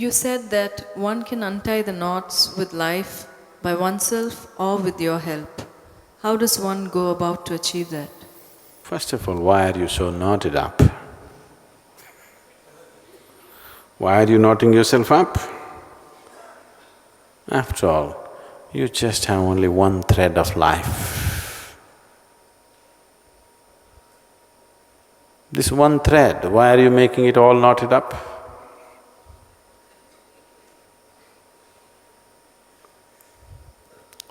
You said that one can untie the knots with life by oneself or with your help. How does one go about to achieve that? First of all, why are you so knotted up? Why are you knotting yourself up? After all, you just have only one thread of life. This one thread, why are you making it all knotted up?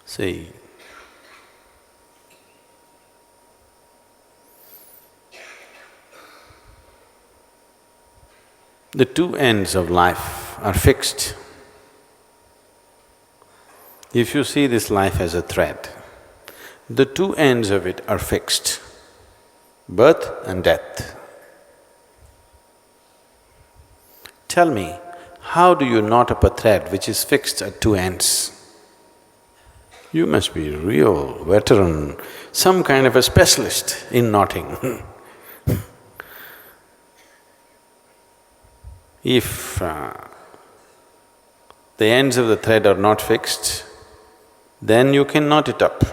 See, the two ends of life are fixed. If you see this life as a thread, the two ends of it are fixed, birth and death. Tell me, how do you knot up a thread which is fixed at two ends? You must be a real veteran, some kind of a specialist in knotting. If the ends of the thread are not fixed, then you can knot it up.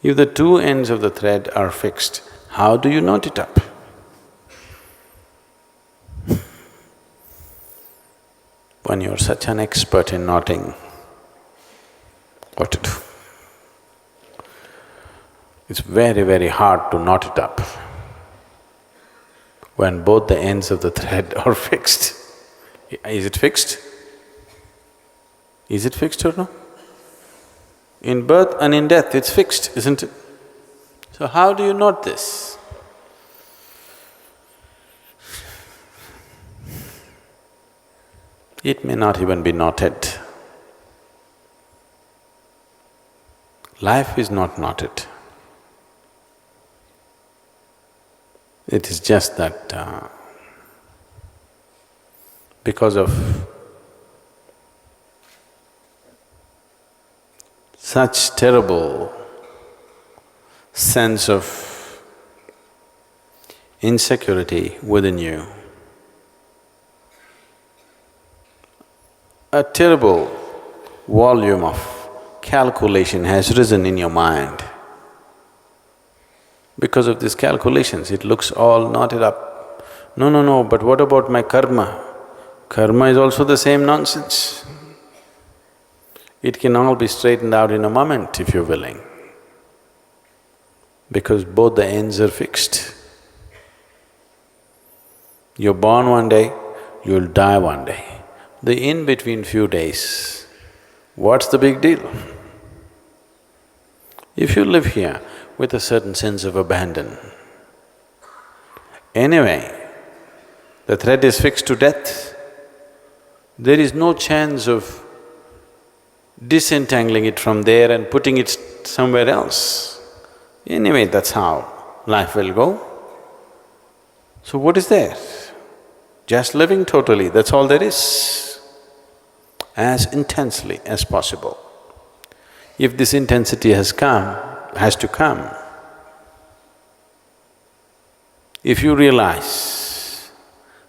If the two ends of the thread are fixed, how do you knot it up? When you're such an expert in knotting, what to do? It's very, very hard to knot it up when both the ends of the thread are fixed. Is it fixed? Is it fixed or no? In birth and in death, it's fixed, isn't it? So how do you knot this? It may not even be knotted. Life is not knotted. It is just that because of such terrible sense of insecurity within you, a terrible volume of calculation has risen in your mind. Because of these calculations, it looks all knotted up. No, but what about my karma? Karma is also the same nonsense. It can all be straightened out in a moment if you're willing, because both the ends are fixed. You're born one day, you'll die one day. The in-between few days, what's the big deal? If you live here with a certain sense of abandon, anyway, the thread is fixed to death, there is no chance of disentangling it from there and putting it somewhere else. Anyway, that's how life will go. So what is there? Just living totally, that's all there is, as intensely as possible. If this intensity has to come, if you realize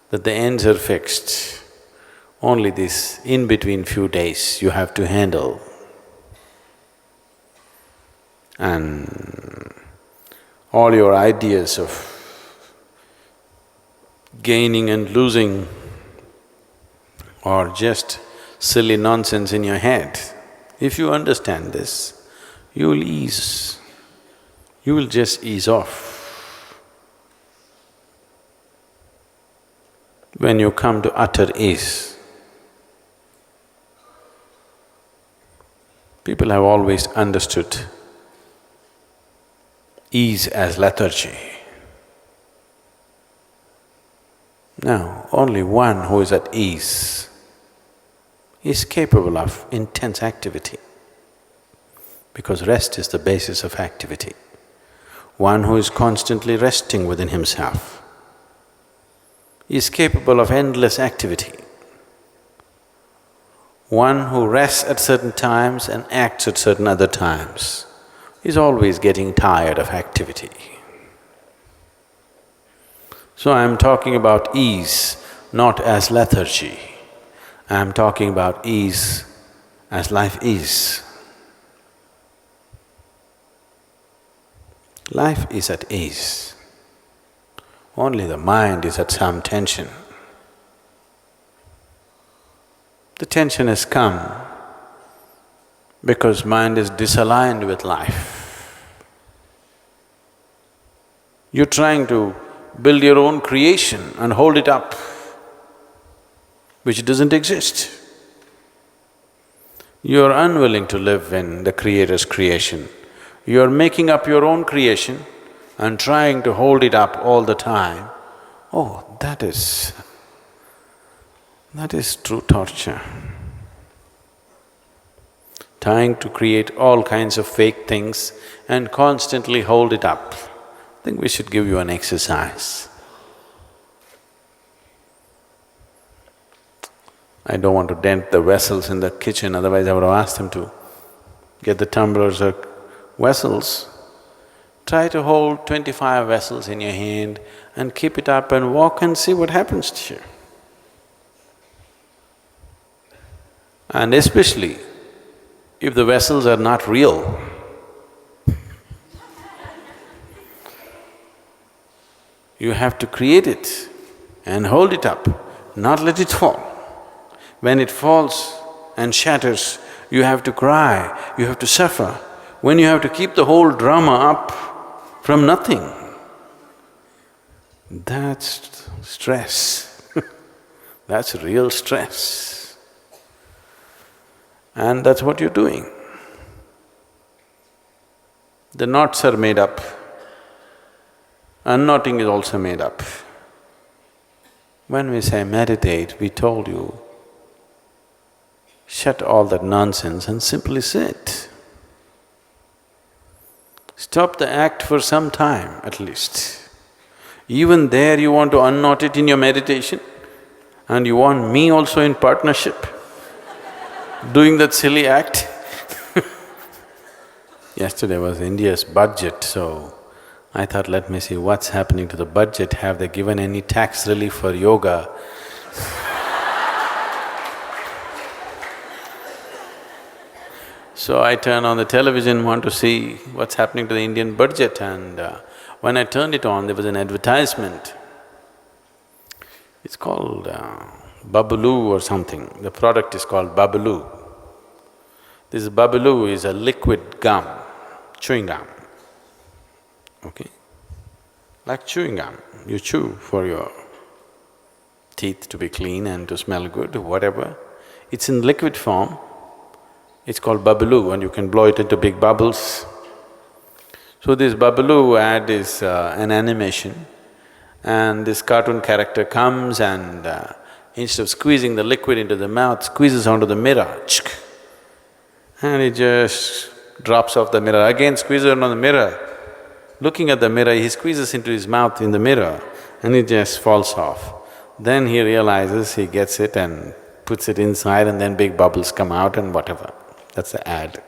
that the ends are fixed, only this in-between few days you have to handle, and all your ideas of gaining and losing are just silly nonsense in your head. If you understand this, you will ease, you will just ease off. When you come to utter ease, people have always understood ease as lethargy. Now, only one who is at ease is capable of intense activity, because rest is the basis of activity. One who is constantly resting within himself is capable of endless activity. One who rests at certain times and acts at certain other times is always getting tired of activity. So I'm talking about ease, not as lethargy. I'm talking about ease as life is. Life is at ease. Only the mind is at some tension. The tension has come because mind is disaligned with life. You're trying to build your own creation and hold it up, which doesn't exist. You're unwilling to live in the Creator's creation. You're making up your own creation and trying to hold it up all the time. Oh, that is true torture. Trying to create all kinds of fake things and constantly hold it up. I think we should give you an exercise. I don't want to dent the vessels in the kitchen, otherwise I would have asked him to get the tumblers or vessels. Try to hold 25 vessels in your hand and keep it up and walk and see what happens to you. And especially if the vessels are not real, you have to create it and hold it up, not let it fall. When it falls and shatters, you have to cry, you have to suffer. When you have to keep the whole drama up from nothing, that's stress. That's real stress. And that's what you're doing. The knots are made up. Unknotting is also made up. When we say meditate, we told you, shut all that nonsense and simply sit. Stop the act for some time at least. Even there you want to unknot it in your meditation and you want me also in partnership doing that silly act. Yesterday was India's budget, so I thought, let me see what's happening to the budget. Have they given any tax relief for yoga? So I turn on the television, want to see what's happening to the Indian budget, and when I turned it on, there was an advertisement. It's called Babaloo or something. The product is called Babaloo. This Babaloo is a liquid gum, chewing gum, okay? Like chewing gum, you chew for your teeth to be clean and to smell good, whatever. It's in liquid form. It's called Babaloo and you can blow it into big bubbles. So this Babaloo ad is an animation and this cartoon character comes and instead of squeezing the liquid into the mouth, squeezes onto the mirror, and it just drops off the mirror, again squeezes on the mirror. Looking at the mirror, he squeezes into his mouth in the mirror and it just falls off. Then he realizes, he gets it and puts it inside and then big bubbles come out and whatever. That's the ad.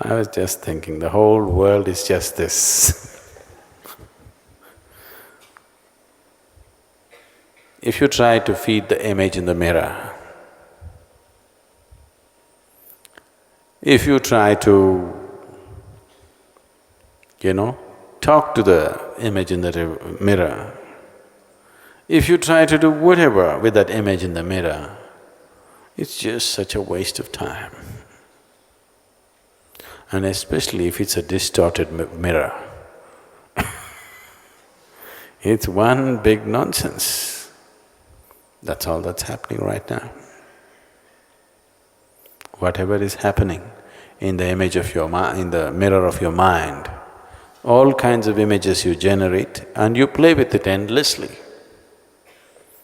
I was just thinking, the whole world is just this. If you try to feed the image in the mirror, if you try to, talk to the image in the mirror, if you try to do whatever with that image in the mirror, it's just such a waste of time. And especially if it's a distorted mirror. It's one big nonsense. That's all that's happening right now. Whatever is happening in the image of your mind, in the mirror of your mind, all kinds of images you generate and you play with it endlessly.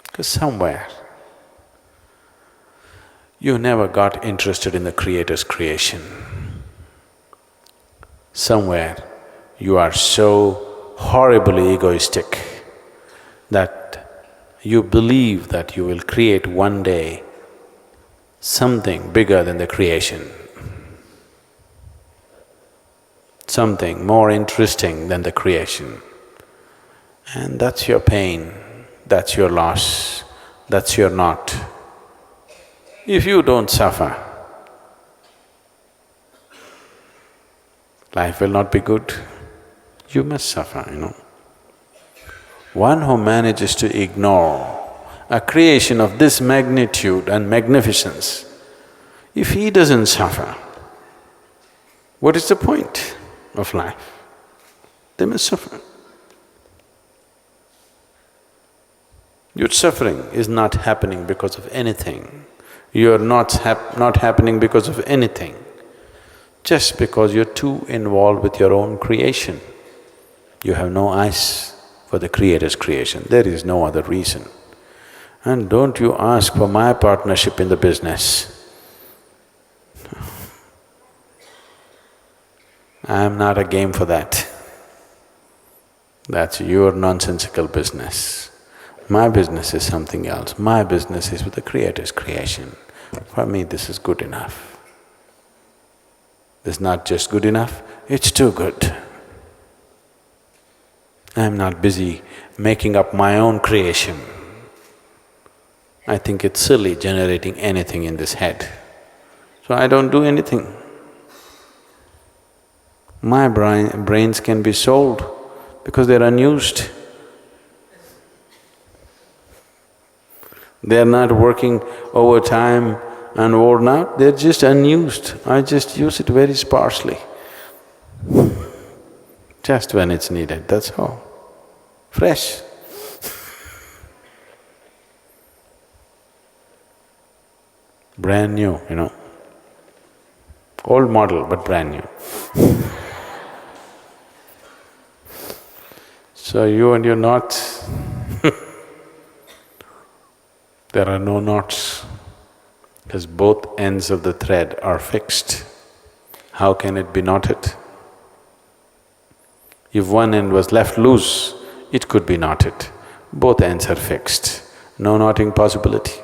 Because somewhere you never got interested in the Creator's creation. Somewhere you are so horribly egoistic that you believe that you will create one day something bigger than the creation, something more interesting than the creation. And that's your pain, that's your loss, that's your knot. If you don't suffer, life will not be good. You must suffer. One who manages to ignore a creation of this magnitude and magnificence, if he doesn't suffer, what is the point of life? They must suffer. Your suffering is not happening because of anything. You're not happening because of anything, just because you're too involved with your own creation. You have no eyes for the Creator's creation, there is no other reason. And don't you ask for my partnership in the business. I'm not a game for that. That's your nonsensical business. My business is something else. My business is with the Creator's creation. For me, this is good enough. This is not just good enough, it's too good. I'm not busy making up my own creation. I think it's silly generating anything in this head. So I don't do anything. My brains can be sold because they're unused. They're not working overtime and worn out, they're just unused. I just use it very sparsely, just when it's needed, that's all. Fresh. Brand new. Old model but brand new. So you and your knots, there are no knots, because both ends of the thread are fixed. How can it be knotted? If one end was left loose, it could be knotted. Both ends are fixed, no knotting possibility.